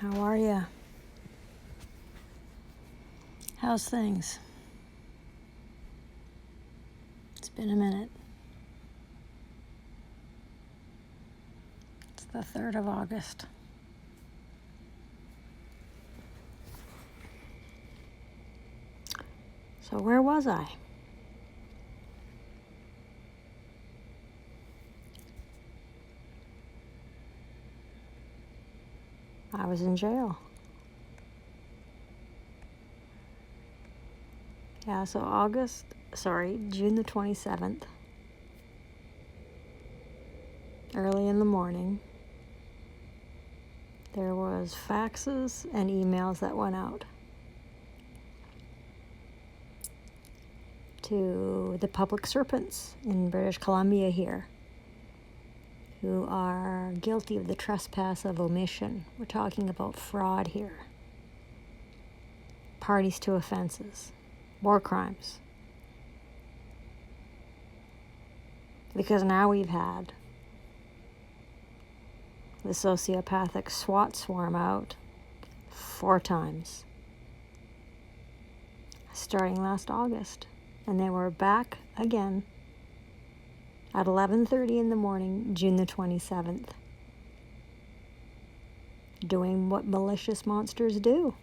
How are ya? How's things? It's been a minute. It's the 3rd of August. So where was I? I was in jail. Yeah, so June the 27th, early in the morning, there was faxes and emails that went out to the public serpents in British Columbia here, who are guilty of the trespass of omission. We're talking about fraud here. Parties to offenses. War crimes. Because now we've had the sociopathic SWAT swarm out 4 times, starting last August. And they were back again at 11:30 in the morning, June the 27th, doing what malicious monsters do.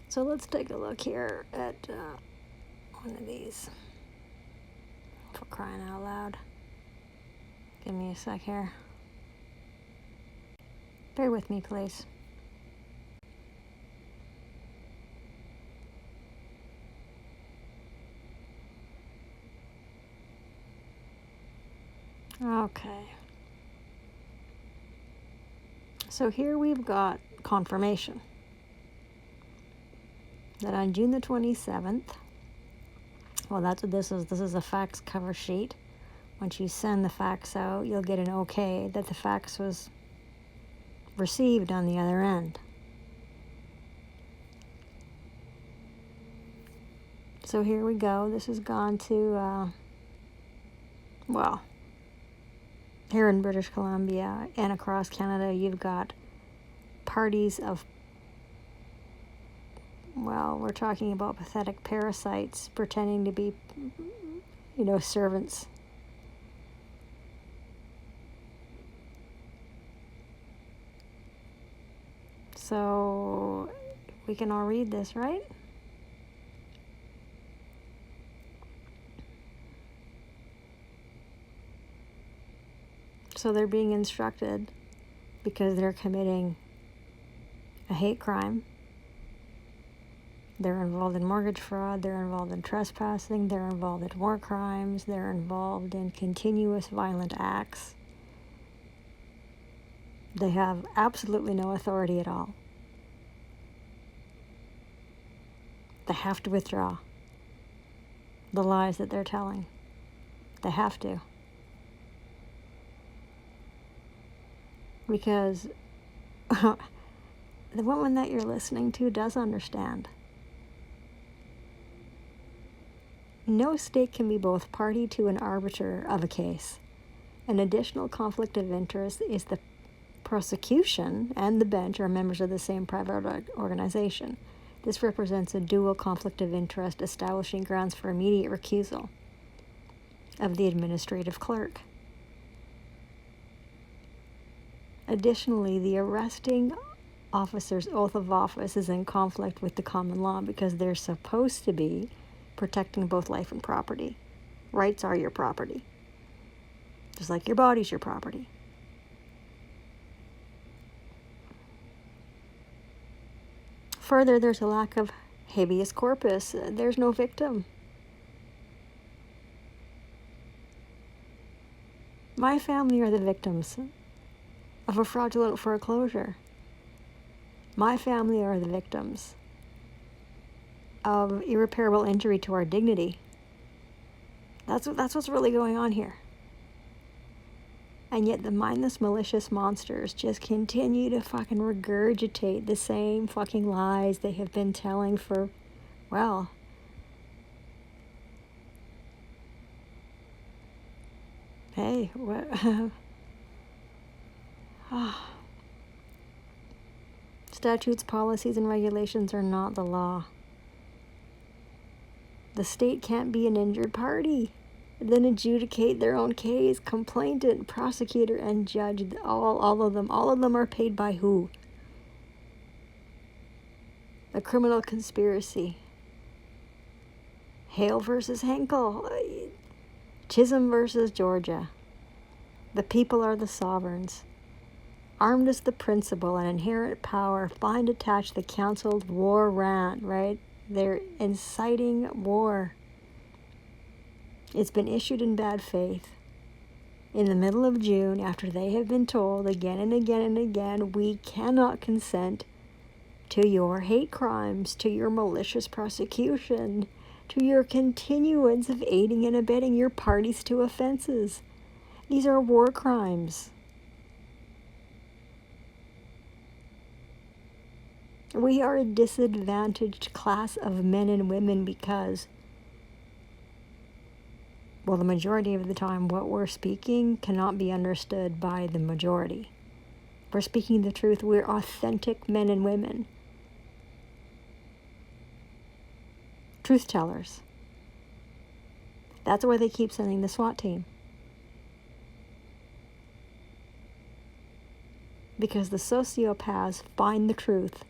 So let's take a look here at one of these. For crying out loud. Give me a sec here. Bear with me, please. Okay. So here we've got confirmation that on June the 27th, well, that's what this is. This is a fax cover sheet. Once you send the fax out, you'll get an okay that the fax was received on the other end. So here we go. This has gone to, here in British Columbia and across Canada, you've got parties of, we're talking about pathetic parasites pretending to be, servants. So we can all read this, right? So they're being instructed because they're committing a hate crime. They're involved in mortgage fraud, they're involved in trespassing, they're involved in war crimes, they're involved in continuous violent acts. They have absolutely no authority at all. They have to withdraw the lies that they're telling. They have to. Because the woman that you're listening to does understand. No state can be both party to and arbiter of a case. An additional conflict of interest is the prosecution and the bench are members of the same private organization. This represents a dual conflict of interest, establishing grounds for immediate recusal of the administrative clerk. Additionally, the arresting officer's oath of office is in conflict with the common law because they're supposed to be protecting both life and property. Rights are your property, just like your body's your property. Further, there's a lack of habeas corpus. There's no victim. My family are the victims of a fraudulent foreclosure. My family are the victims of irreparable injury to our dignity. That's what's really going on here. And yet the mindless, malicious monsters just continue to fucking regurgitate the same fucking lies they have been telling for, hey, what? Statutes, policies, and regulations are not the law. The state can't be an injured party, then adjudicate their own case. Complainant, prosecutor, and judge, all of them are paid by who? A criminal conspiracy. Hale versus Henkel. Chisholm versus Georgia. The people are the sovereigns. Armed is the principle and inherent power. Find attached the counseled war rant, right? They're inciting war. It's been issued in bad faith. In the middle of June, after they have been told again and again and again, we cannot consent to your hate crimes, to your malicious prosecution, to your continuance of aiding and abetting your parties to offenses. These are war crimes. We are a disadvantaged class of men and women because, well, the majority of the time, what we're speaking cannot be understood by the majority. We're speaking the truth. We're authentic men and women. Truth tellers. That's why they keep sending the SWAT team. Because the sociopaths find the truth.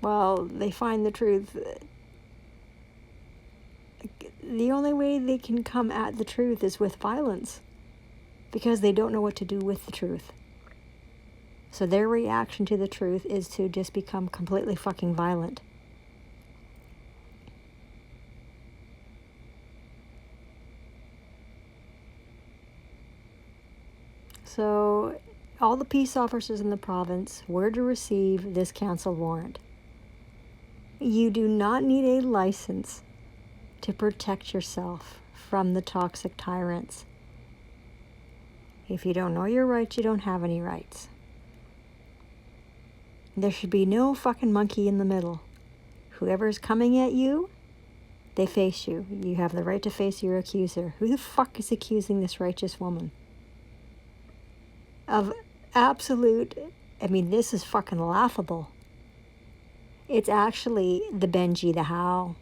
Well, they find the truth. The only way they can come at the truth is with violence, because they don't know what to do with the truth. So their reaction to the truth is to just become completely fucking violent. So all the peace officers in the province were to receive this council warrant. You do not need a license to protect yourself from the toxic tyrants. If you don't know your rights, you don't have any rights. There should be no fucking monkey in the middle. Whoever's coming at you, they face you. You have the right to face your accuser. Who the fuck is accusing this righteous woman of absolute... I mean, this is fucking laughable. It's actually the Benji the How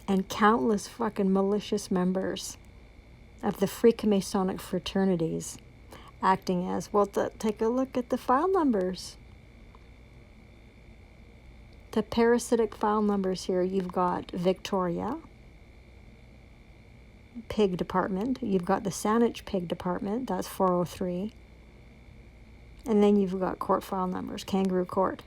and countless fucking malicious members of the Freakomasonic fraternities acting as, well, take a look at the file numbers. The parasitic file numbers here, you've got Victoria, Pig Department. You've got the Saanich Pig Department, that's 403. And then you've got court file numbers, Kangaroo Court,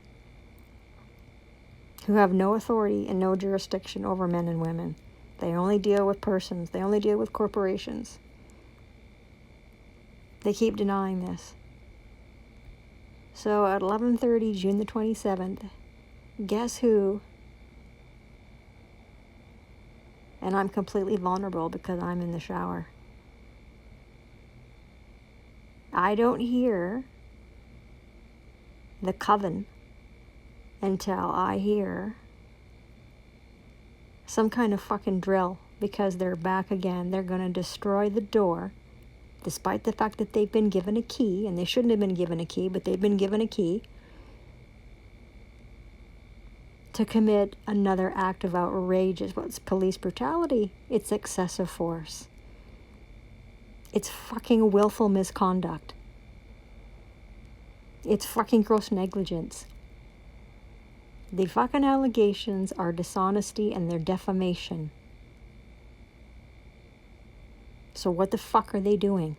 who have no authority and no jurisdiction over men and women. They only deal with persons. They only deal with corporations. They keep denying this. So at 11:30, June the 27th, guess who? And I'm completely vulnerable because I'm in the shower. I don't hear the coven until I hear some kind of fucking drill, because they're back again. They're going to destroy the door, despite the fact that they've been given a key, and they shouldn't have been given a key, but they've been given a key to commit another act of outrageous, it's police brutality. It's excessive force. It's fucking willful misconduct. It's fucking gross negligence. The fucking allegations are dishonesty and they're defamation. So what the fuck are they doing?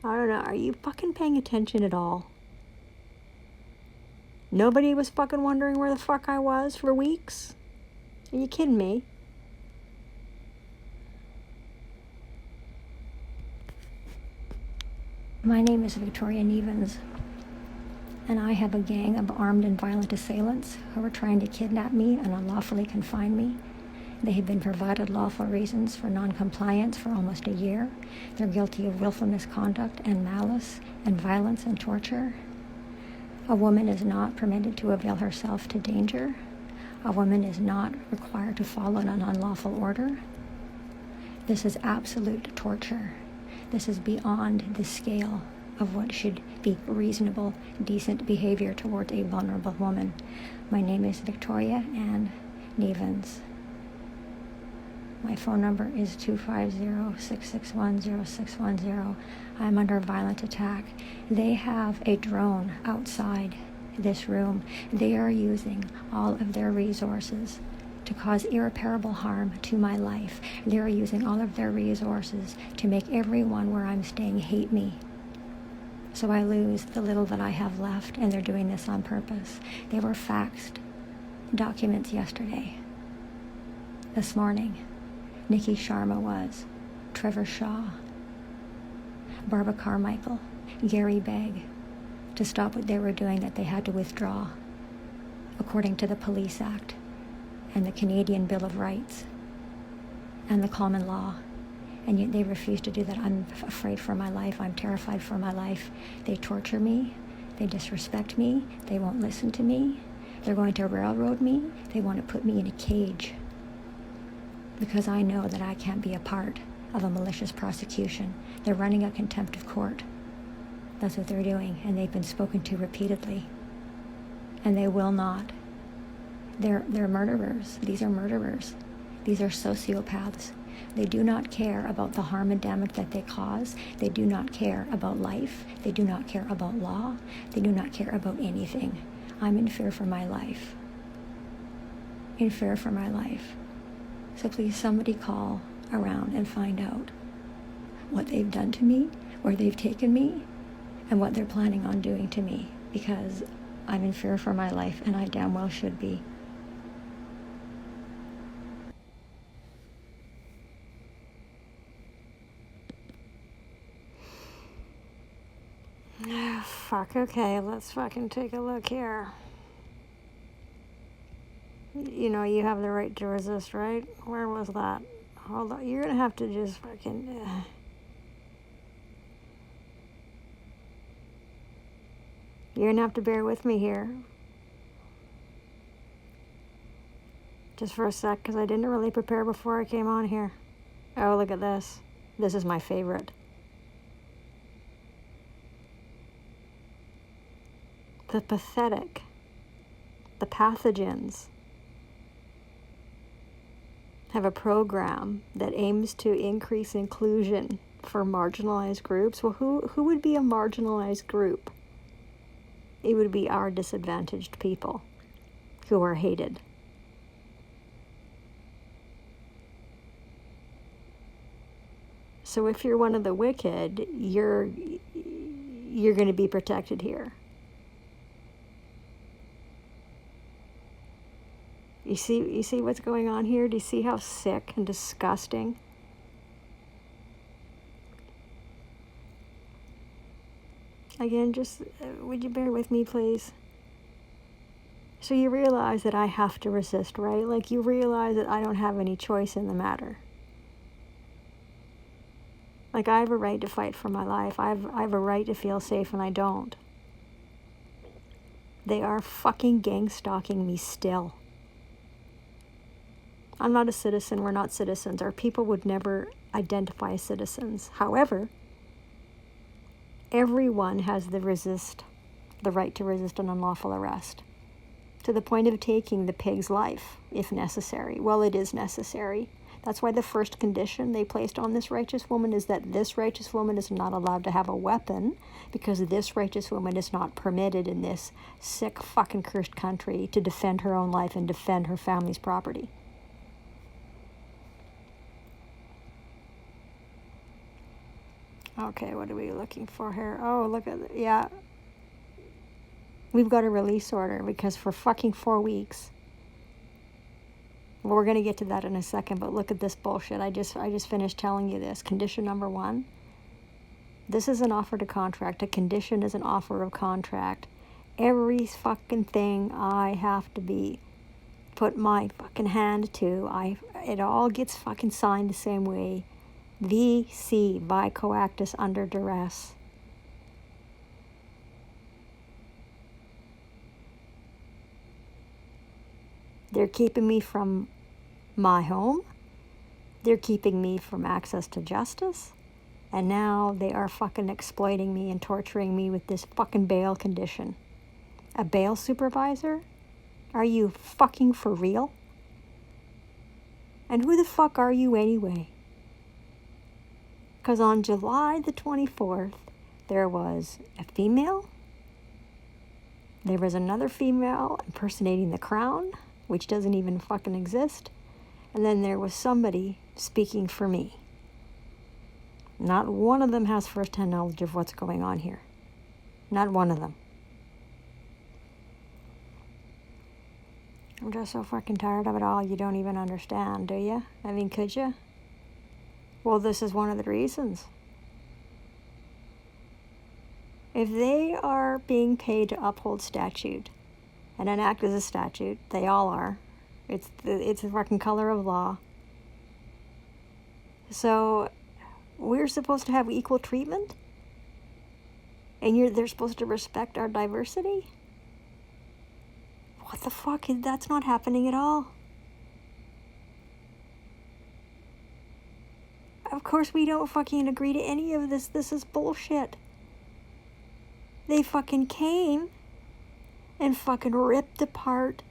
I don't know. Are you fucking paying attention at all? Nobody was fucking wondering where the fuck I was for weeks? Are you kidding me? My name is Victoria Nevens, and I have a gang of armed and violent assailants who are trying to kidnap me and unlawfully confine me. They have been provided lawful reasons for non-compliance for almost a year. They're guilty of willful misconduct and malice and violence and torture. A woman is not permitted to avail herself to danger. A woman is not required to follow an unlawful order. This is absolute torture. This is beyond the scale of what should be reasonable, decent behavior towards a vulnerable woman. My name is Victoria Ann Nevens. My phone number is 250-661-0610. I'm under violent attack. They have a drone outside this room. They are using all of their resources to cause irreparable harm to my life. They are using all of their resources to make everyone where I'm staying hate me, so I lose the little that I have left, and they're doing this on purpose. They were faxed documents yesterday. This morning, Niki SHARMA was, Trevor Shaw, Barbara Carmichael, Garry BEGG, to stop what they were doing, that they had to withdraw, according to the Police Act and the Canadian Bill of Rights and the common law. And yet they refuse to do that. I'm afraid for my life. I'm terrified for my life. They torture me. They disrespect me. They won't listen to me. They're going to railroad me. They want to put me in a cage, because I know that I can't be a part of a malicious prosecution. They're running a contempt of court. That's what they're doing, and they've been spoken to repeatedly. And they will not. They're murderers. These are murderers. These are sociopaths. They do not care about the harm and damage that they cause. They do not care about life. They do not care about law. They do not care about anything. I'm in fear for my life. In fear for my life. So please, somebody call around and find out what they've done to me, where they've taken me, and what they're planning on doing to me, because I'm in fear for my life, and I damn well should be. Oh, fuck, okay, let's fucking take a look here. You know, you have the right to resist, right? Where was that? Hold on, you're gonna have to just fucking... You're gonna have to bear with me here. Just for a sec, because I didn't really prepare before I came on here. Oh, look at this. This is my favorite. The pathetic, the pathogens, have a program that aims to increase inclusion for marginalized groups. Well, who would be a marginalized group? It would be our disadvantaged people who are hated. So if you're one of the wicked, you're going to be protected here. You see what's going on here? Do you see how sick and disgusting? Again, just, would you bear with me, please? So you realize that I have to resist, right? Like, you realize that I don't have any choice in the matter. Like, I have a right to fight for my life. I have a right to feel safe, and I don't. They are fucking gang-stalking me still. I'm not a citizen. We're not citizens. Our people would never identify as citizens. However, everyone has the right to resist an unlawful arrest, to the point of taking the pig's life, if necessary. Well, it is necessary. That's why the first condition they placed on this righteous woman is that this righteous woman is not allowed to have a weapon, because this righteous woman is not permitted in this sick, fucking cursed country to defend her own life and defend her family's property. Okay, what are we looking for here? Oh, look at it. Yeah. We've got a release order, because for fucking 4 weeks. Well, we're going to get to that in a second, but look at this bullshit. I just finished telling you this. Condition number 1. This is an offer to contract. A condition is an offer of contract. Every fucking thing I have to put my fucking hand to, it all gets fucking signed the same way. VC, by coactus under duress. They're keeping me from my home. They're keeping me from access to justice. And now they are fucking exploiting me and torturing me with this fucking bail condition. A bail supervisor? Are you fucking for real? And who the fuck are you anyway? Because on July the 24th, there was a female. There was another female impersonating the crown, which doesn't even fucking exist. And then there was somebody speaking for me. Not one of them has first-hand knowledge of what's going on here. Not one of them. I'm just so fucking tired of it all, you don't even understand, do you? I mean, could you? Well, this is one of the reasons. If they are being paid to uphold statute and enact as a statute, they all are. It's the fucking color of law. So we're supposed to have equal treatment? And they're supposed to respect our diversity? What the fuck? That's not happening at all. Of course we don't fucking agree to any of this. This is bullshit. They fucking came and fucking ripped apart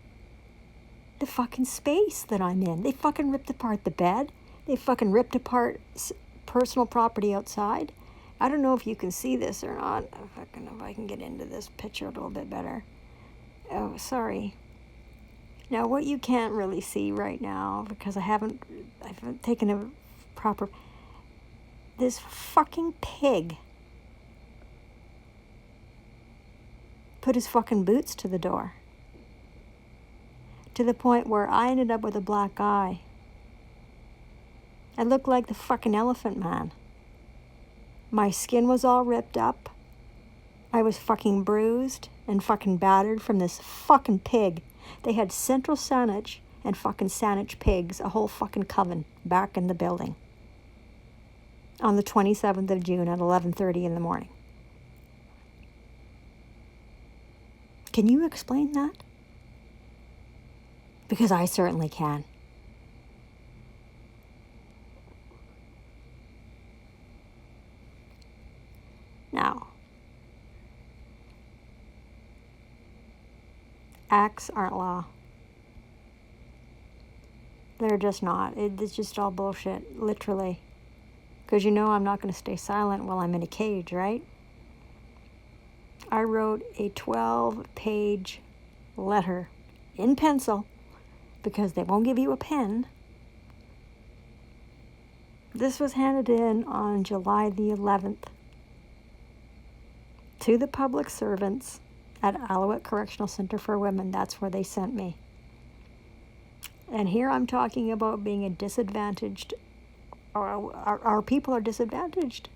the fucking space that I'm in. They fucking ripped apart the bed. They fucking ripped apart personal property outside. I don't know if you can see this or not. If I can get into this picture a little bit better. Oh, sorry. Now, what you can't really see right now, because I haven't taken a proper... This fucking pig put his fucking boots to the door. To the point where I ended up with a black eye. I looked like the fucking Elephant Man. My skin was all ripped up. I was fucking bruised and fucking battered from this fucking pig. They had Central Saanich and fucking Saanich pigs, a whole fucking coven, back in the building. On the 27th of June at 11:30 in the morning. Can you explain that? Because I certainly can. Now, acts aren't law. They're just not. It's just all bullshit, literally. Because you know I'm not going to stay silent while I'm in a cage, right? I wrote a 12-page letter in pencil because they won't give you a pen. This was handed in on July the 11th to the public servants at Alouette Correctional Center for Women. That's where they sent me. And here I'm talking about being a disadvantaged... Our people are disadvantaged.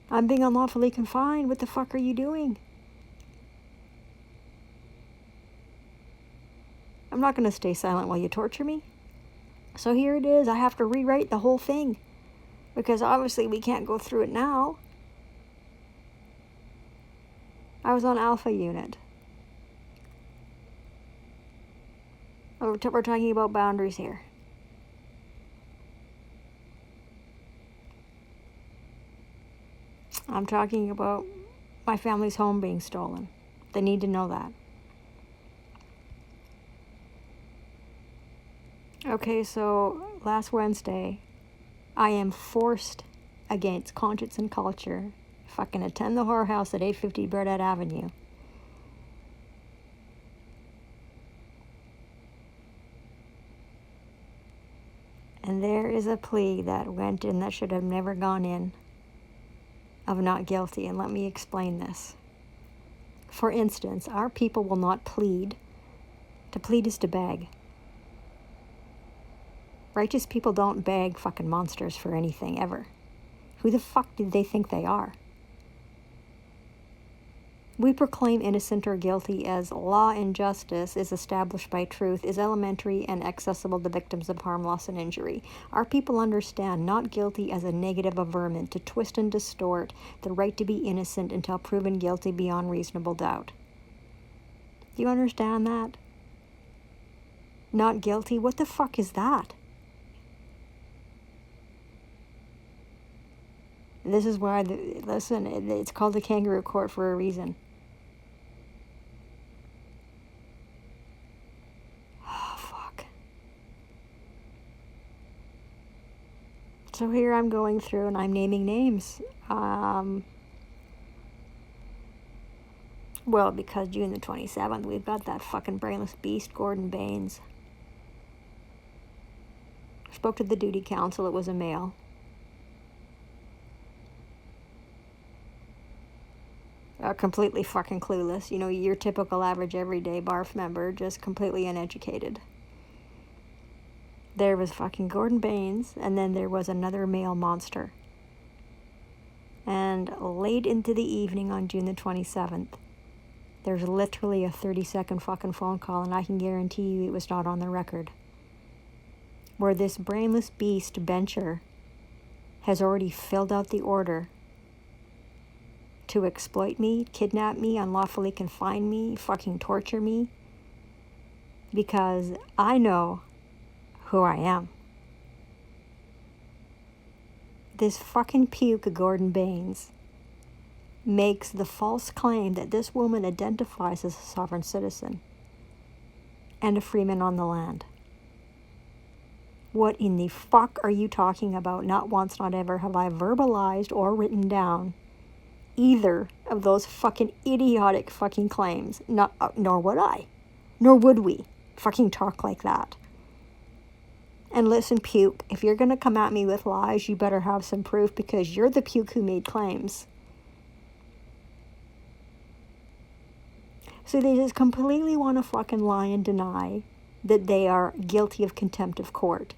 I'm being unlawfully confined. What the fuck are you doing? I'm not going to stay silent while you torture me. So here it is. I have to rewrite the whole thing. Because obviously we can't go through it now. I was on Alpha Unit. We're talking about boundaries here. I'm talking about my family's home being stolen. They need to know that. Okay, so last Wednesday, I am forced against conscience and culture fucking attend the whorehouse at 850 Burdett Avenue. And there is a plea that went in that should have never gone in of not guilty. And let me explain this. For instance, our people will not plead. To plead is to beg. Righteous people don't beg fucking monsters for anything, ever. Who the fuck did they think they are? We proclaim innocent or guilty as law and justice is established by truth, is elementary and accessible to victims of harm, loss, and injury. Our people understand not guilty as a negative averment to twist and distort the right to be innocent until proven guilty beyond reasonable doubt. Do you understand that? Not guilty? What the fuck is that? This is why, listen, it's called the kangaroo court for a reason. Oh, fuck. So here I'm going through and I'm naming names. Well, because June the 27th, we've got that fucking brainless beast, Gordon Baines. Spoke to the duty council, it was a male. Completely fucking clueless. You know, your typical average everyday barf member, just completely uneducated. There was fucking Gordon Baines, and then there was another male monster. And late into the evening on June the 27th, there's literally a 30-second fucking phone call, and I can guarantee you it was not on the record, where this brainless beast bencher has already filled out the order to exploit me, kidnap me, unlawfully confine me, fucking torture me, because I know who I am. This fucking puke, Gordon Baines, makes the false claim that this woman identifies as a sovereign citizen and a freeman on the land. What in the fuck are you talking about? Not once, not ever have I verbalized or written down either of those fucking idiotic fucking claims. Nor would I. Nor would we fucking talk like that. And listen, puke, if you're going to come at me with lies, you better have some proof, because you're the puke who made claims. So they just completely want to fucking lie and deny that they are guilty of contempt of court.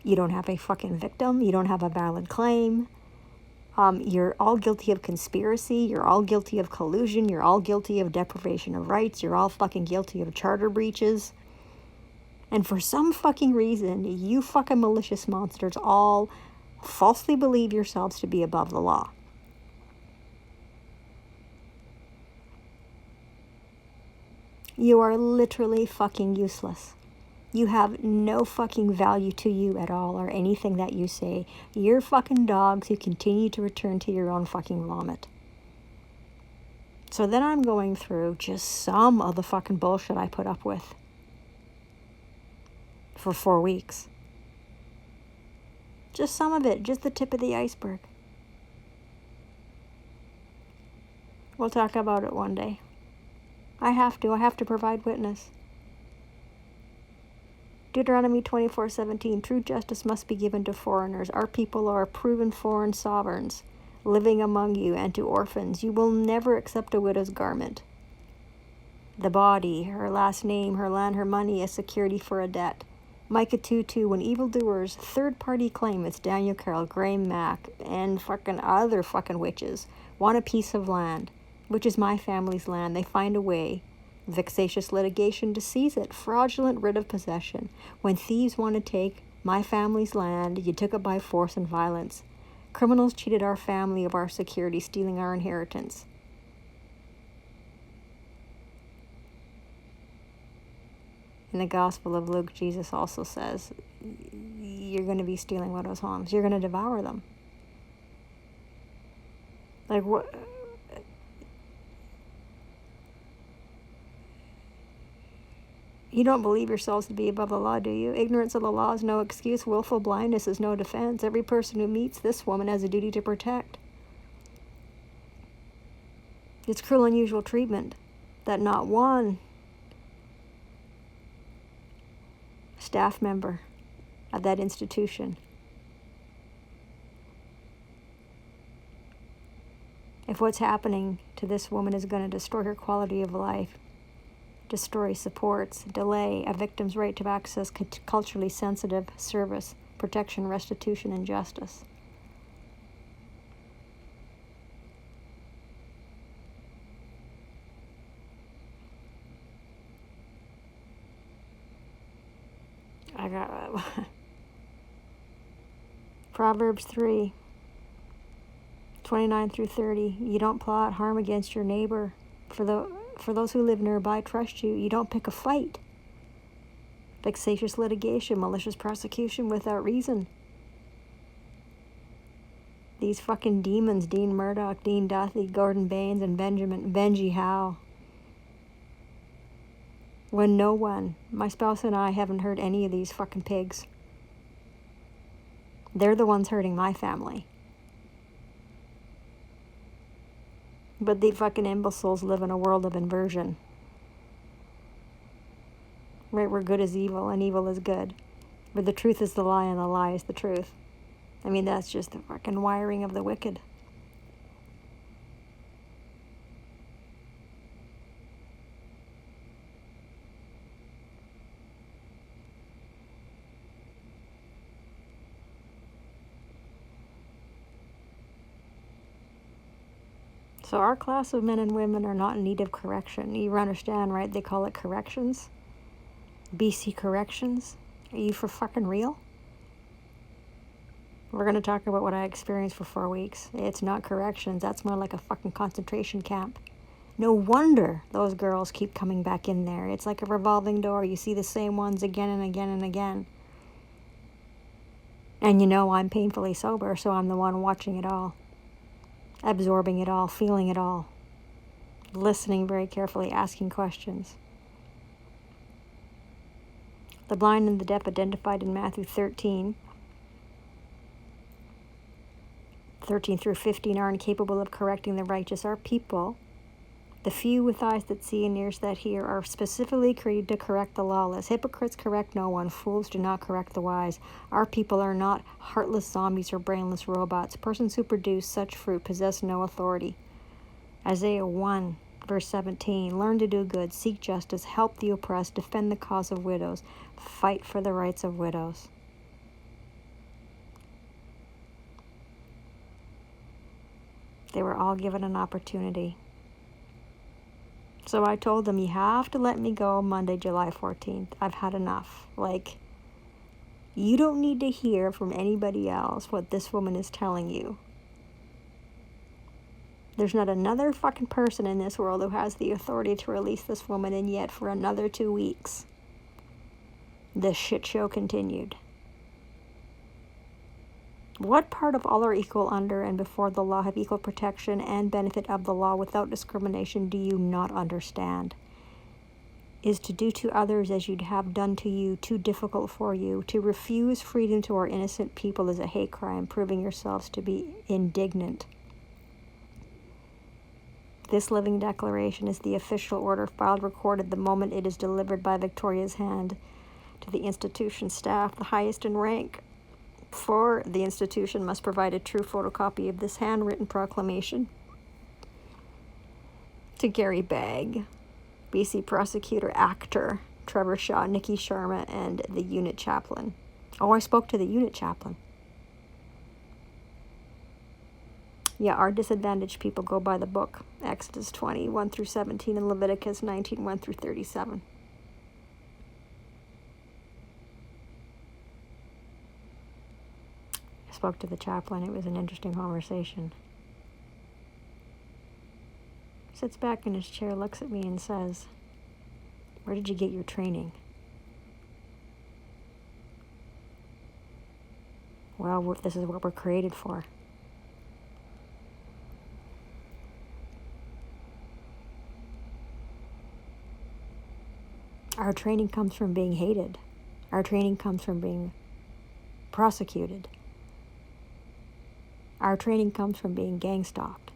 You don't have a fucking victim. You don't have a valid claim. You're all guilty of conspiracy. You're all guilty of collusion. You're all guilty of deprivation of rights. You're all fucking guilty of charter breaches. And for some fucking reason, you fucking malicious monsters all falsely believe yourselves to be above the law. You are literally fucking useless. You have no fucking value to you at all, or anything that you say. You're fucking dogs who continue to return to your own fucking vomit. So then I'm going through just some of the fucking bullshit I put up with for 4 weeks. Just some of it, just the tip of the iceberg. We'll talk about it one day. I have to provide witness. Deuteronomy 24:17, true justice must be given to foreigners. Our people are proven foreign sovereigns living among you, and to orphans. You will never accept a widow's garment. The body, her last name, her land, her money as security for a debt. Micah 2:2, when evildoers, third-party claimants, Daniel Carroll, Graham Mack, and fucking other fucking witches, want a piece of land, which is my family's land, they find a way, vexatious litigation to seize it, fraudulent writ of possession. When thieves want to take my family's land, you took it by force and violence. Criminals cheated our family of our security, stealing our inheritance. In the Gospel of Luke, Jesus also says, you're going to be stealing widows' homes. You're going to devour them. Like, what? You don't believe yourselves to be above the law, do you? Ignorance of the law is no excuse. Willful blindness is no defense. Every person who meets this woman has a duty to protect. It's cruel, unusual treatment that not one staff member of that institution, if what's happening to this woman is going to destroy her quality of life, destroy supports, delay a victim's right to access culturally sensitive service, protection, restitution, and justice. I got Proverbs 3:29 through 30. You don't plot harm against your neighbor. For those who live nearby trust you. You don't pick a fight. vexatious litigation, malicious prosecution without reason. These fucking demons, Dean Murdoch, Dean Duthie, Gordon Baines, and Benji Howe. When no one, my spouse and I, haven't hurt any of these fucking pigs. They're the ones hurting my family. But the fucking imbeciles live in a world of inversion. Right, where good is evil and evil is good. Where the truth is the lie and the lie is the truth. I mean, that's just the fucking wiring of the wicked. So our class of men and women are not in need of correction. You understand, right? They call it corrections. BC corrections. Are you for fucking real? We're going to talk about what I experienced for 4 weeks. It's not corrections. That's more like a fucking concentration camp. No wonder those girls keep coming back in there. It's like a revolving door. You see the same ones again and again and again. And you know I'm painfully sober, so I'm the one watching it all. Absorbing it all, feeling it all. Listening very carefully, asking questions. The blind and the deaf identified in Matthew 13 through 15 are incapable of correcting the righteous. Our people, the few with eyes that see and ears that hear, are specifically created to correct the lawless. Hypocrites correct no one. Fools do not correct the wise. Our people are not heartless zombies or brainless robots. Persons who produce such fruit possess no authority. Isaiah 1, verse 17. Learn to do good, seek justice, help the oppressed, defend the cause of widows, fight for the rights of widows. They were all given an opportunity. So I told them, you have to let me go Monday, July 14th. I've had enough. Like, you don't need to hear from anybody else what this woman is telling you. There's not another fucking person in this world who has the authority to release this woman, and yet for another 2 weeks, the shit show continued. What part of all are equal under and before the law, have equal protection and benefit of the law without discrimination, do you not understand? Is to do to others as you'd have done to you too difficult for you? To refuse freedom to our innocent people is a hate crime, proving yourselves to be indignant. This living declaration is the official order filed, recorded the moment it is delivered by Victoria's hand to the institution staff, the highest in rank. For the institution must provide a true photocopy of this handwritten proclamation to Garry BEGG, BC prosecutor, actor Trevor Shaw, Niki Sharma, and the unit chaplain. Oh, I spoke to the unit chaplain. Yeah, our disadvantaged people go by the book. Exodus 20, 1 through 17, and Leviticus 19, 1 through 37. Spoke to the chaplain. It was an interesting conversation. Sits back in his chair, looks at me and says, "Where did you get your training?" Well, this is what we're created for. Our training comes from being hated. Our training comes from being prosecuted. Our training comes from being gang stalked.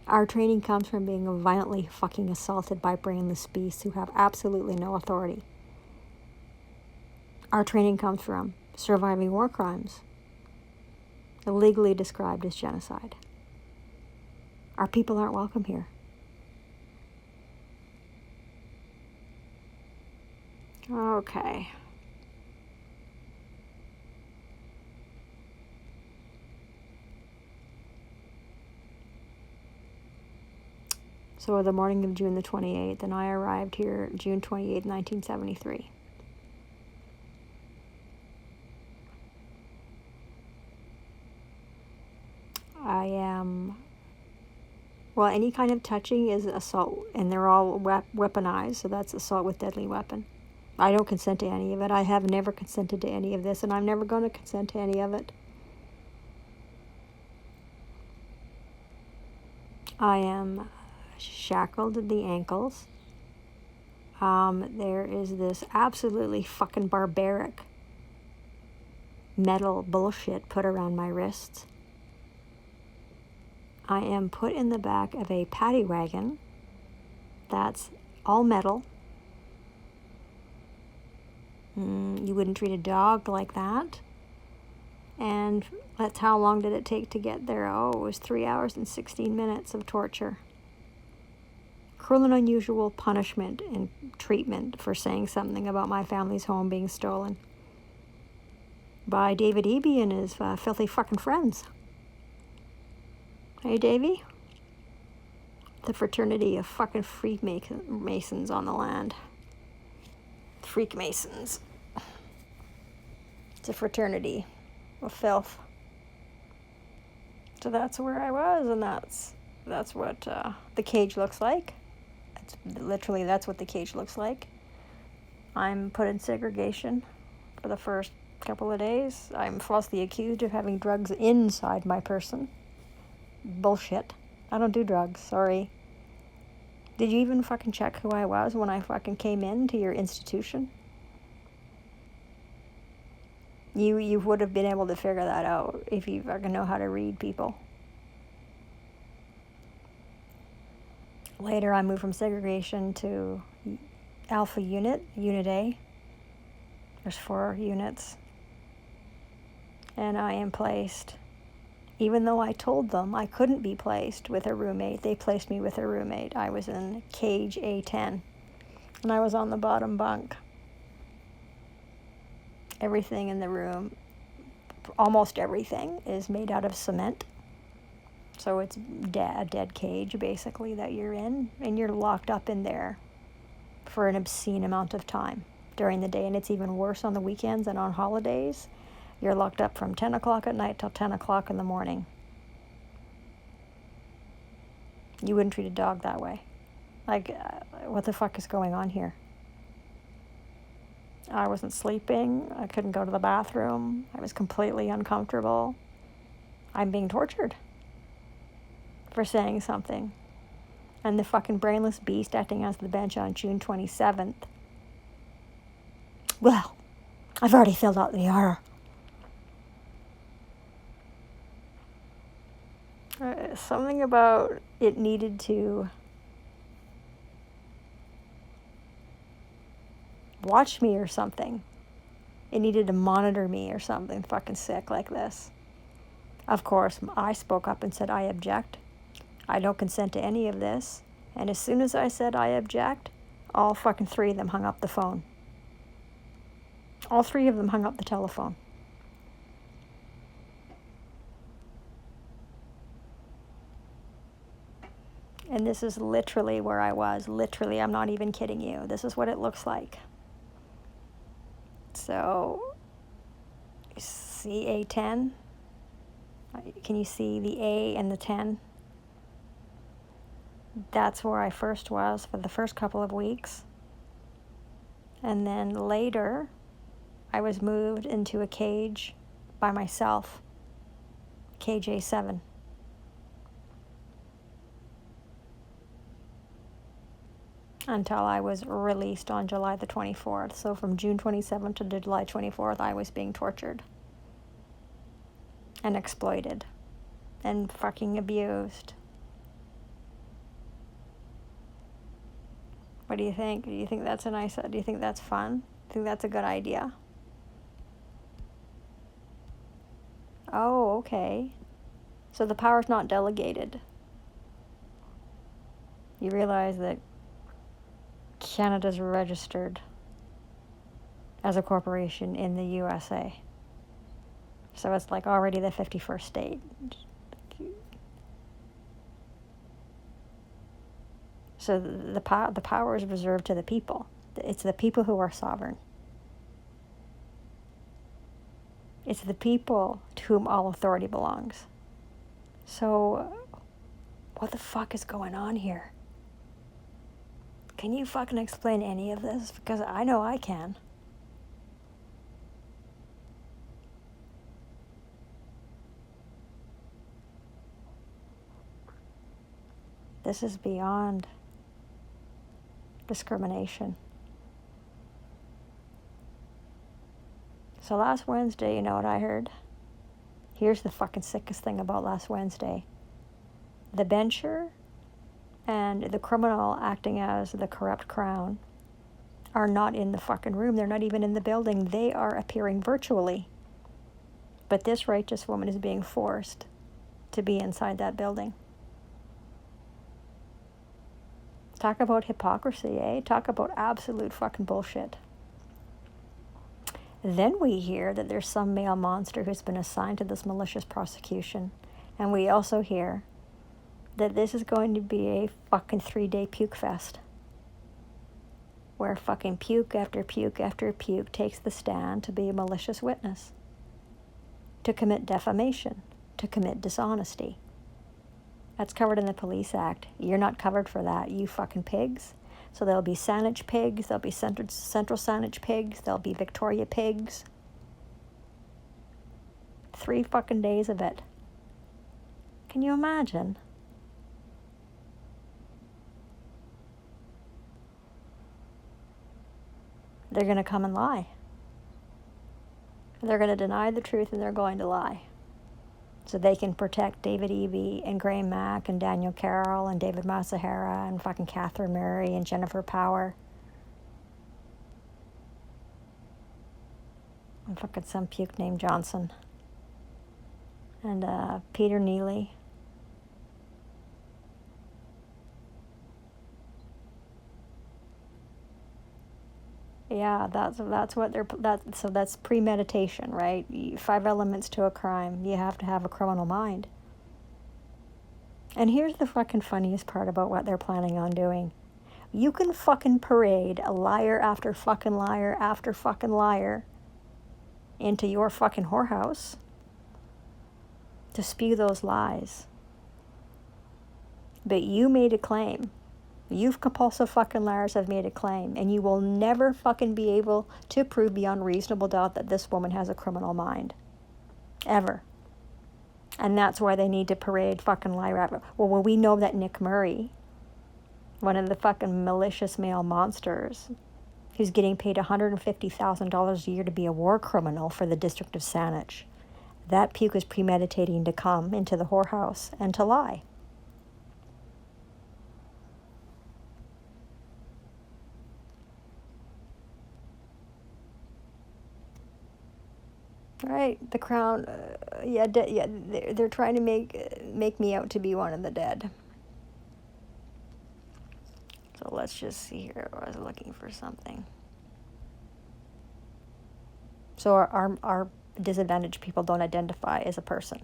Our training comes from being violently fucking assaulted by brainless beasts who have absolutely no authority. Our training comes from surviving war crimes, illegally described as genocide. Our people aren't welcome here. Okay. So the morning of June the 28th, and I arrived here June 28th, 1973. I am, well, any kind of touching is assault, and they're all weaponized, so that's assault with deadly weapon. I don't consent to any of it. I have never consented to any of this, and I'm never going to consent to any of it. I am shackled at the ankles. There is this absolutely fucking barbaric metal bullshit put around my wrists. I am put in the back of a paddy wagon that's all metal. You wouldn't treat a dog like that. And that's how long did it take to get there? Oh, it was 3 hours and 16 minutes of torture. Cruel and unusual punishment and treatment for saying something about my family's home being stolen by David Eby and his filthy fucking friends. Hey, Davey? The fraternity of fucking Freemasons on the land. Freak Masons. It's a fraternity of filth. So that's where I was, and that's what the cage looks like. That's what the cage looks like. I'm put in segregation for the first couple of days. I'm falsely accused of having drugs inside my person. Bullshit. I don't do drugs, sorry. Did you even fucking check who I was when I fucking came into your institution? You would have been able to figure that out if you fucking know how to read people. Later, I moved from segregation to Alpha Unit, Unit A. There's 4 units. And I am placed, even though I told them I couldn't be placed with a roommate, they placed me with a roommate. I was in cage A10, and I was on the bottom bunk. Everything in the room, almost everything, is made out of cement. So it's a dead cage, basically, that you're in, and you're locked up in there for an obscene amount of time during the day, and it's even worse on the weekends and on holidays. You're locked up from 10 o'clock at night till 10 o'clock in the morning. You wouldn't treat a dog that way. Like, what the fuck is going on here? I wasn't sleeping. I couldn't go to the bathroom. I was completely uncomfortable. I'm being tortured for saying something. And the fucking brainless beast acting as the bench on June 27th. Well, I've already filled out the order. Something about it needed to watch me or something. It needed to monitor me or something fucking sick like this. Of course, I spoke up and said, I object. I don't consent to any of this. And as soon as I said I object, all fucking 3 of them hung up the phone. All 3 of them hung up the telephone. And this is literally where I was. Literally, I'm not even kidding you. This is what it looks like. So, see A10? Can you see the A and the 10? That's where I first was for the first couple of weeks. And then later, I was moved into a cage by myself. Cage A7. Until I was released on July the 24th. So from June 27th to July 24th, I was being tortured. And exploited. And fucking abused. What do you think? Do you think that's do you think that's fun? Do you think that's a good idea? Oh, okay. So the power's not delegated. You realize that Canada's registered as a corporation in the USA. So it's like already the 51st state. So the power is reserved to the people. It's the people who are sovereign. It's the people to whom all authority belongs. So what the fuck is going on here? Can you fucking explain any of this? Because I know I can. This is beyond discrimination. So last Wednesday, you know what I heard? Here's the fucking sickest thing about last Wednesday. The bencher and the criminal acting as the corrupt crown are not in the fucking room. They're not even in the building. They are appearing virtually. But this righteous woman is being forced to be inside that building. Talk about hypocrisy, eh? Talk about absolute fucking bullshit. Then we hear that there's some male monster who's been assigned to this malicious prosecution. And we also hear that this is going to be a fucking 3-day puke fest. Where fucking puke after puke after puke takes the stand to be a malicious witness. To commit defamation. To commit dishonesty. That's covered in the Police Act. You're not covered for that, you fucking pigs. So there'll be Saanich pigs, there'll be Central Saanich pigs, there'll be Victoria pigs. 3 fucking days of it. Can you imagine? They're going to come and lie. They're going to deny the truth and they're going to lie. So they can protect David Eby and Graham Mack and Daniel Carroll and David Masahara and fucking Catherine Murray and Jennifer Power. And fucking some puke named Johnson. And Peter Neely. Yeah, that's what they're, so that's premeditation, right? 5 elements to a crime. You have to have a criminal mind. And here's the fucking funniest part about what they're planning on doing. You can fucking parade a liar after fucking liar after fucking liar into your fucking whorehouse to spew those lies. But you made a claim. You compulsive fucking liars have made a claim, and you will never fucking be able to prove beyond reasonable doubt that this woman has a criminal mind. Ever. And that's why they need to parade fucking liar. Well, we know that Nick Murray, one of the fucking malicious male monsters, who's getting paid $150,000 a year to be a war criminal for the District of Saanich, that puke is premeditating to come into the whorehouse and to lie. Right, the crown, they're trying to make me out to be one of the dead. So let's just see here. I was looking for something. So our disadvantaged people don't identify as a person.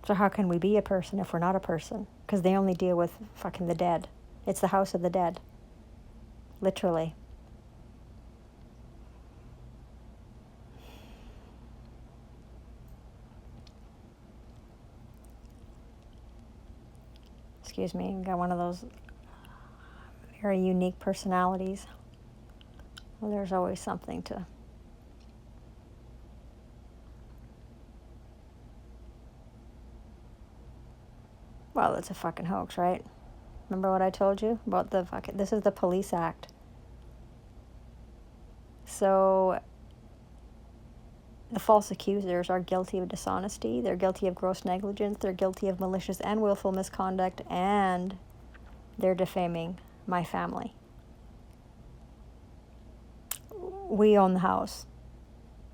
So how can we be a person if we're not a person? Because they only deal with fucking the dead. It's the house of the dead. Literally. Excuse me, got one of those very unique personalities. Well, there's always something to... Well, it's a fucking hoax, right? Remember what I told you about the fucking... This is the Police Act. So the false accusers are guilty of dishonesty, they're guilty of gross negligence, they're guilty of malicious and willful misconduct, and they're defaming my family. We own the house.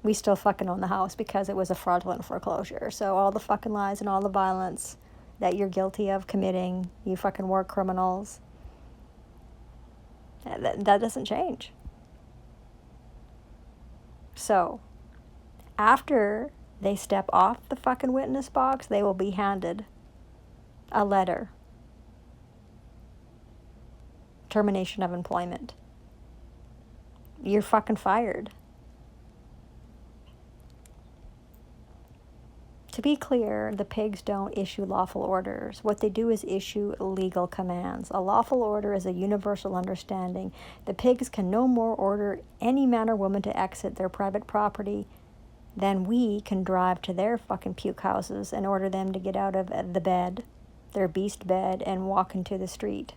We still fucking own the house because it was a fraudulent foreclosure. So all the fucking lies and all the violence that you're guilty of committing, you fucking war criminals, that doesn't change. So after they step off the fucking witness box, they will be handed a letter. Termination of employment. You're fucking fired. To be clear, the pigs don't issue lawful orders. What they do is issue legal commands. A lawful order is a universal understanding. The pigs can no more order any man or woman to exit their private property than we can drive to their fucking puke houses and order them to get out of the bed, their beast bed, and walk into the street.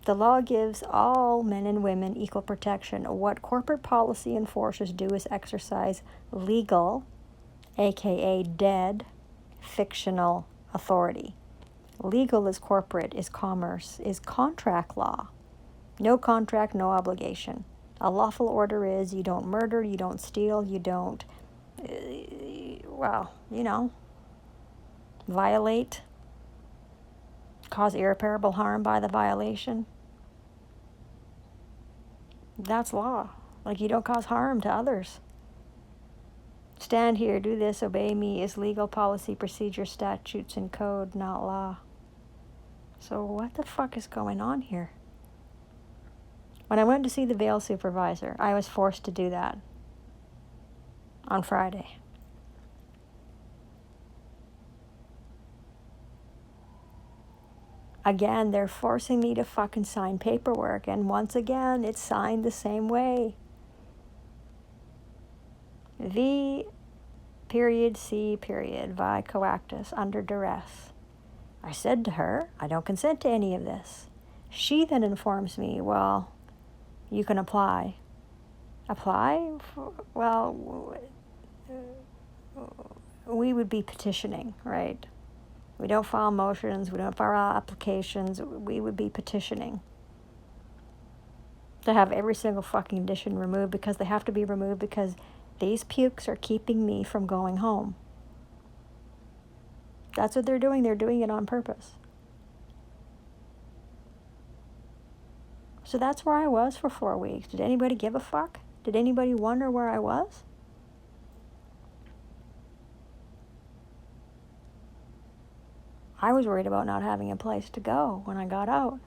The law gives all men and women equal protection. What corporate policy enforcers do is exercise legal, aka dead, fictional authority. Legal is corporate, is commerce, is contract law. No contract, no obligation. A lawful order is you don't murder, you don't steal, you don't, violate, cause irreparable harm by the violation. That's law. Like, you don't cause harm to others. Stand here, do this, obey me is legal, policy, procedure, statutes, and code, not law. So what the fuck is going on here? When I went to see the bail supervisor, I was forced to do that on Friday. Again, they're forcing me to fucking sign paperwork, and once again, it's signed the same way. V. C. Vi coactus, under duress. I said to her, I don't consent to any of this. She then informs me, well, you can apply. Apply? Well, we would be petitioning, right? We don't file motions, we don't file applications, we would be petitioning to have every single fucking condition removed, because they have to be removed because these pukes are keeping me from going home. That's what they're doing. They're doing it on purpose. So that's where I was for 4 weeks. Did anybody give a fuck? Did anybody wonder where I was? I was worried about not having a place to go when I got out.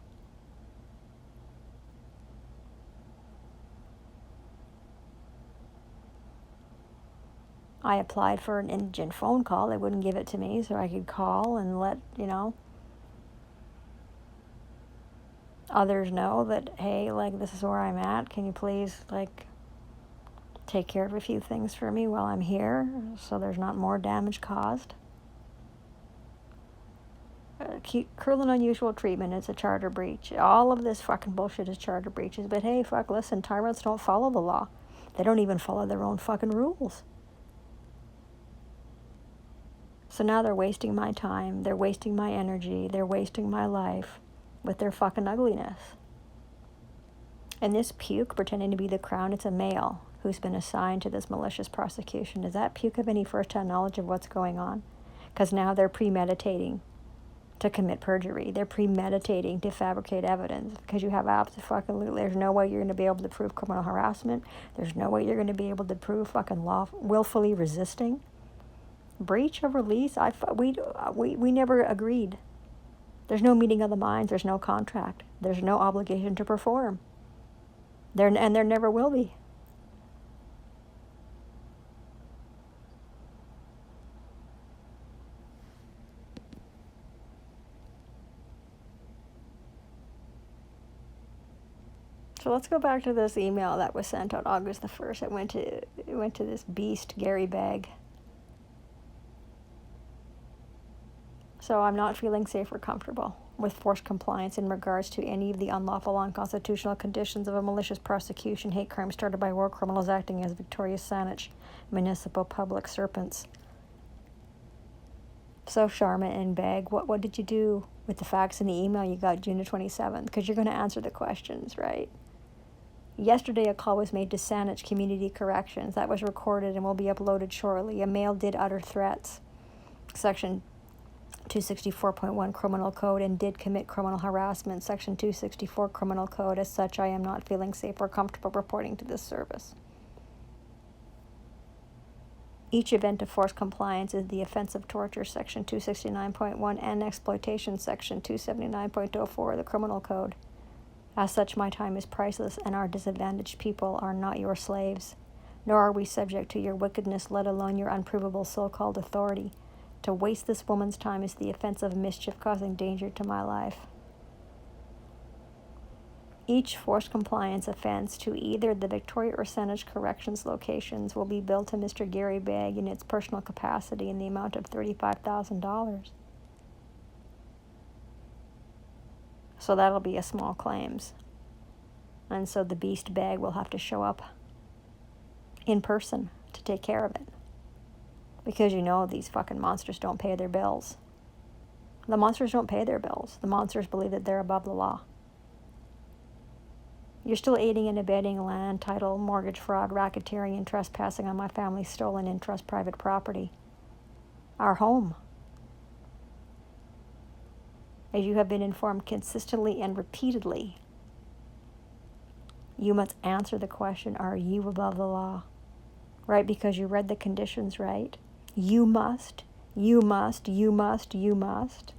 I applied for an indigent phone call. They wouldn't give it to me, so I could call and let, others know that, hey, this is where I'm at. Can you please, take care of a few things for me while I'm here so there's not more damage caused? Cruel and unusual treatment is a charter breach. All of this fucking bullshit is charter breaches. But hey, listen, tyrants don't follow the law. They don't even follow their own fucking rules. So now they're wasting my time, they're wasting my energy, they're wasting my life with their fucking ugliness. And this puke pretending to be the crown, it's a male who's been assigned to this malicious prosecution. Does that puke have any first-hand knowledge of what's going on? Because now they're premeditating to commit perjury. They're premeditating to fabricate evidence, because you have absolutely, there's no way you're going to be able to prove criminal harassment. There's no way you're going to be able to prove fucking willfully resisting. Breach of release, we never agreed. There's no meeting of the minds. There's no contract. There's no obligation to perform. There never will be. So let's go back to this email that was sent on August the 1st. It went to this beast, Garry BEGG. So I'm not feeling safe or comfortable with forced compliance in regards to any of the unlawful, unconstitutional conditions of a malicious prosecution, hate crime started by war criminals acting as Victoria's Saanich, municipal public serpents. So SHARMA and BEGG, what did you do with the facts in the email you got June the 27th? Because you're going to answer the questions, right? Yesterday, a call was made to Saanich Community Corrections. That was recorded and will be uploaded shortly. A male did utter threats. Section 264.1 Criminal Code, and did commit criminal harassment. Section 264 Criminal Code. As such, I am not feeling safe or comfortable reporting to this service. Each event of forced compliance is the offense of torture, Section 269.1, and exploitation, Section 279.04 of the Criminal Code. As such, my time is priceless, and our disadvantaged people are not your slaves. nor are we subject to your wickedness, let alone your unprovable so-called authority. To waste this woman's time is the offense of mischief causing danger to my life. Each forced compliance offense to either the Victoria or Saanich corrections locations will be billed to Mr. Garry BEGG in its personal capacity in the amount of $35,000. So that'll be a small claims. And so the beast BEGG will have to show up in person to take care of it. Because you know these fucking monsters don't pay their bills. The monsters don't pay their bills. The monsters believe that they're above the law. You're still aiding and abetting land, title, mortgage fraud, racketeering, and trespassing on my family's stolen and trust private property. Our home. As you have been informed consistently and repeatedly, you must answer the question, are you above the law? Right? Because you read the conditions, right? You must, you must, you must, you must.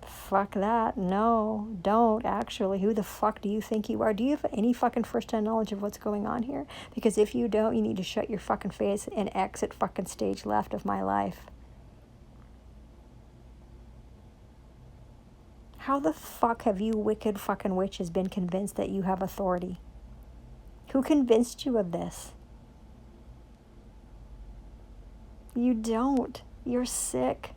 Fuck that. No, don't. Actually, who the fuck do you think you are? Do you have any fucking first-hand knowledge of what's going on here? Because if you don't, you need to shut your fucking face and exit fucking stage left of my life. How the fuck have you wicked fucking witches been convinced that you have authority? Who convinced you of this? You don't. You're sick.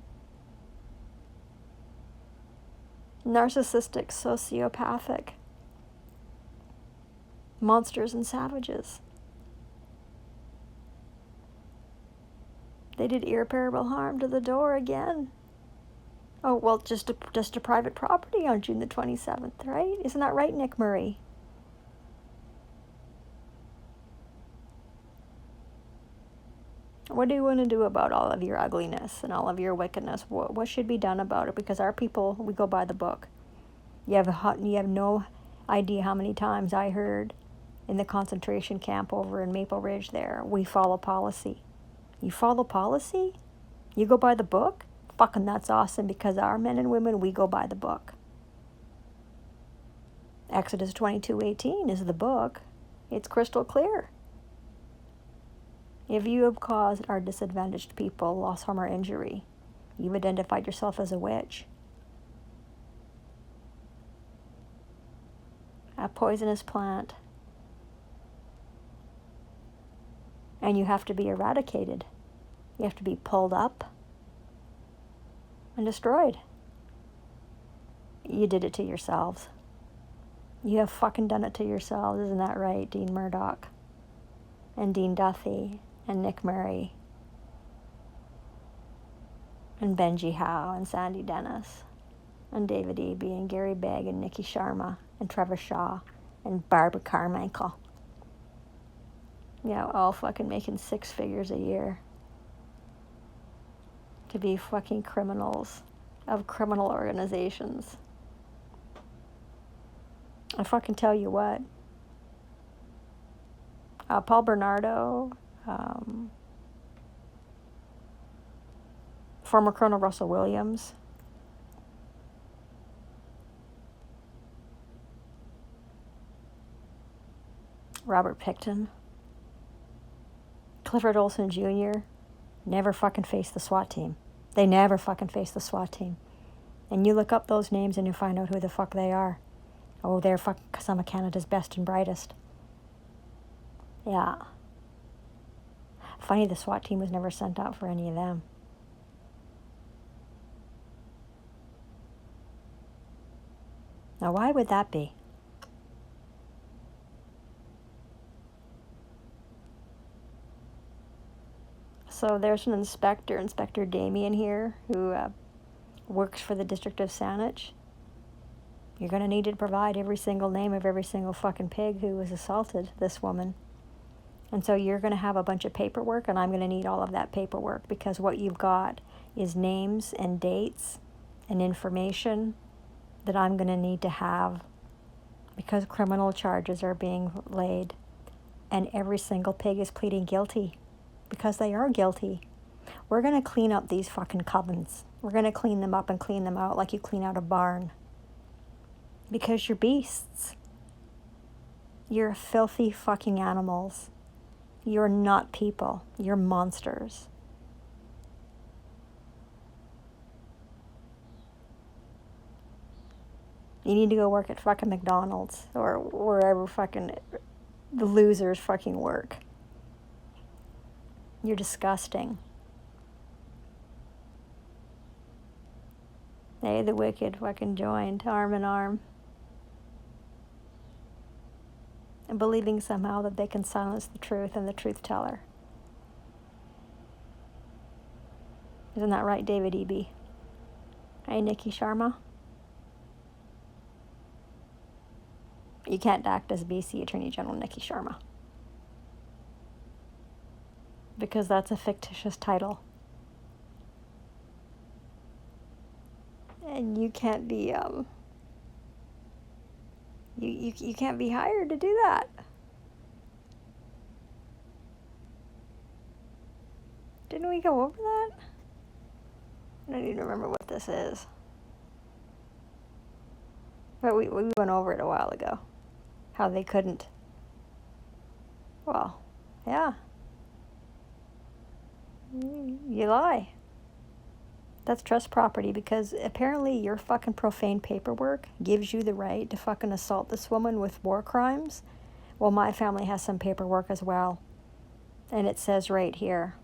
Narcissistic, sociopathic. Monsters and savages. They did irreparable harm to the door again. Oh, well, just a private property on June the 27th, right? Isn't that right, Nick Murray? What do you want to do about all of your ugliness and all of your wickedness? What should be done about it? Because our people, we go by the book. You have no idea how many times I heard in the concentration camp over in Maple Ridge there, we follow policy. You follow policy? You go by the book? Fucking that's awesome, because our men and women, we go by the book. Exodus 22:18 is the book. It's crystal clear. If you have caused our disadvantaged people loss, harm, or injury, you've identified yourself as a witch. A poisonous plant. And you have to be eradicated. You have to be pulled up and destroyed. You did it to yourselves. You have fucking done it to yourselves. Isn't that right, Dean Murdoch? And Dean Duthie? And Nick Murray? And Benji Howe? And Sandy Dennis? And David Eby? And Garry BEGG? And Niki SHARMA? And Trevor Shaw? And Barbara Carmichael? Yeah, all fucking making 6 figures a year. To be fucking criminals of criminal organizations. I fucking tell you what. Paul Bernardo, former Colonel Russell Williams, Robert Pickton, Clifford Olson Jr. never fucking faced the SWAT team. They never fucking faced the SWAT team. And you look up those names and you find out who the fuck they are. Oh, they're fucking some of Canada's best and brightest. Yeah. Funny, the SWAT team was never sent out for any of them. Now, why would that be? So there's an inspector, Inspector Damien here, who works for the District of Saanich. You're going to need to provide every single name of every single fucking pig who was assaulted, this woman. And so you're going to have a bunch of paperwork, and I'm going to need all of that paperwork, because what you've got is names and dates and information that I'm going to need to have, because criminal charges are being laid. And every single pig is pleading guilty, because they are guilty. We're going to clean up these fucking covens. We're going to clean them up and clean them out like you clean out a barn. Because you're beasts. You're filthy fucking animals. You're not people. You're monsters. You need to go work at fucking McDonald's or wherever fucking the losers fucking work. You're disgusting. They, the wicked, fucking joined arm in arm. And believing somehow that they can silence the truth and the truth teller. Isn't that right, David E.B.? Hey, Niki Sharma? You can't act as BC Attorney General Niki Sharma. Because that's a fictitious title. And you can't be, you can't be hired to do that. Didn't we go over that? I don't even remember what this is. But we went over it a while ago. How they couldn't. Well, yeah. You lie. That's trust property because apparently your fucking profane paperwork gives you the right to fucking assault this woman with war crimes. Well, my family has some paperwork as well. And it says right here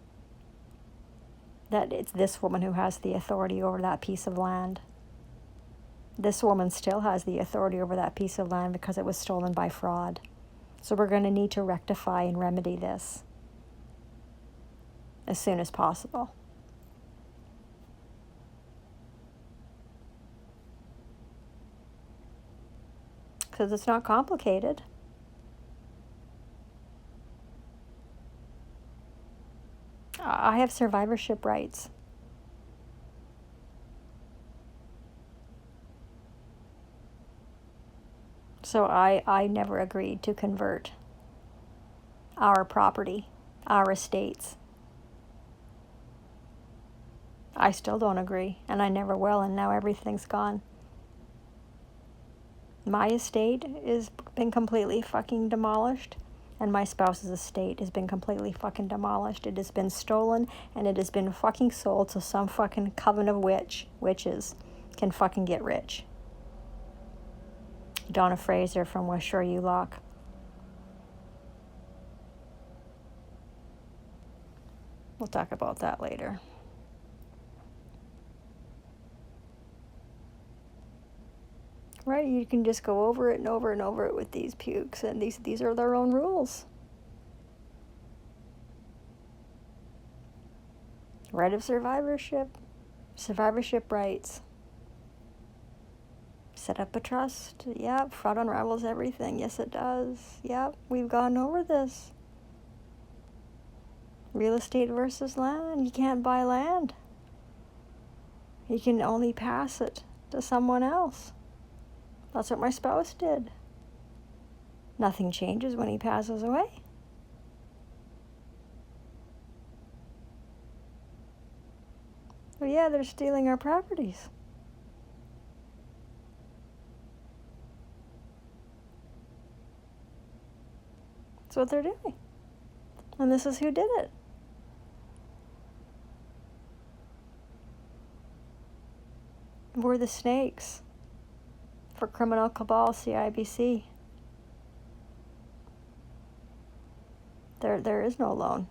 that it's this woman who has the authority over that piece of land. This woman still has the authority over that piece of land because it was stolen by fraud. So we're going to need to rectify and remedy this as soon as possible. Because it's not complicated. I have survivorship rights. So I never agreed to convert our property, our estates. I still don't agree, and I never will, and now everything's gone. My estate has been completely fucking demolished, and my spouse's estate has been completely fucking demolished. It has been stolen, and it has been fucking sold so some fucking coven of witches can fucking get rich. Donna Fraser from West Shore ULOC. We'll talk about that later. Right, you can just go over it and over and over it with these pukes, and these are their own rules. Right of survivorship rights. Set up a trust. Yep, fraud unravels everything. Yes, it does. Yep, we've gone over this. Real estate versus land. You can't buy land. You can only pass it to someone else. That's what my spouse did. Nothing changes when he passes away. But yeah, they're stealing our properties. That's what they're doing. And this is who did it. We're the snakes for criminal cabal CIBC. There is no loan.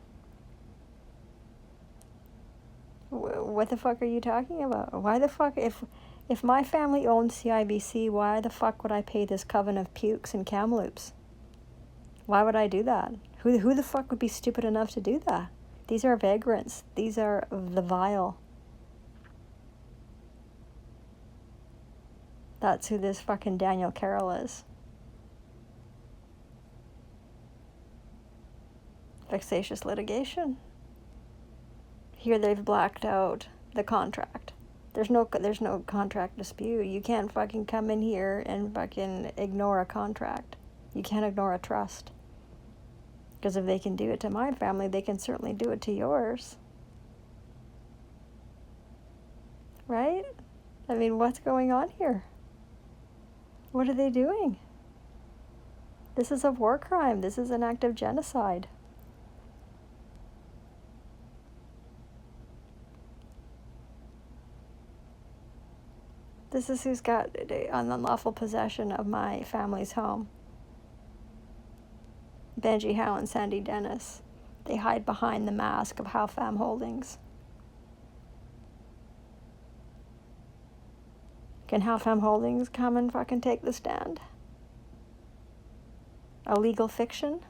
What the fuck are you talking about? Why the fuck, if my family owned CIBC, why the fuck would I pay this coven of pukes and Kamloops? Why would I do that? Who the fuck would be stupid enough to do that? These are vagrants. These are the vile. That's who this fucking Daniel Carroll is. Vexatious litigation. Here they've blacked out the contract. There's no contract dispute. You can't fucking come in here and fucking ignore a contract. You can't ignore a trust. Because if they can do it to my family, they can certainly do it to yours. Right? I mean, what's going on here? What are they doing? This is a war crime. This is an act of genocide. This is who's got an unlawful possession of my family's home. Benji Howe and Sandy Dennis. They hide behind the mask of Halfam Holdings. Can Halfam Holdings come and fucking take the stand? A legal fiction?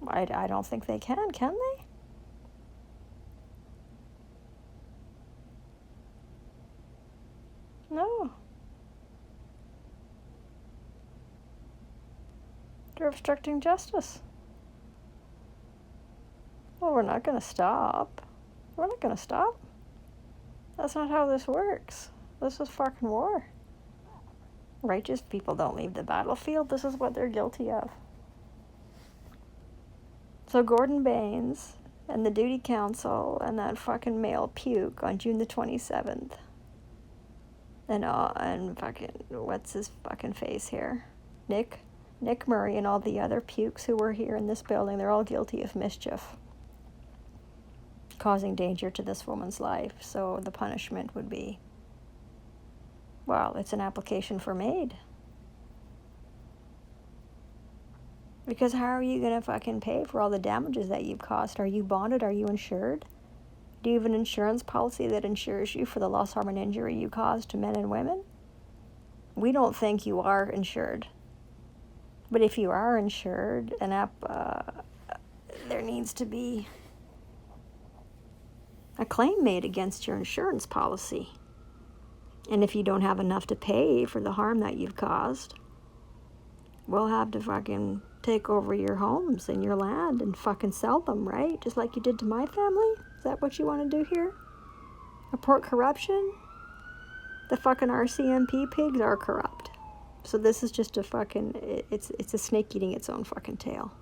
I don't think they can they? No. They're obstructing justice. Well, we're not going to stop. We're not going to stop. That's not how this works. This is fucking war. Righteous people don't leave the battlefield. This is what they're guilty of. So Gordon Baines and the Duty Council and that fucking male puke on June the 27th. And fucking, what's his fucking face here? Nick Murray and all the other pukes who were here in this building, they're all guilty of mischief. Causing danger to this woman's life. So the punishment would be, well, it's an application for MAID. Because how are you going to fucking pay for all the damages that you've caused? Are you bonded? Are you insured? Do you have an insurance policy that insures you for the loss, harm, and injury you caused to men and women? We don't think you are insured. But if you are insured, there needs to be a claim made against your insurance policy. And if you don't have enough to pay for the harm that you've caused, we'll have to fucking take over your homes and your land and fucking sell them, right? Just like you did to my family? Is that what you want to do here? Report corruption? The fucking RCMP pigs are corrupt. So this is just a fucking, it's a snake eating its own fucking tail.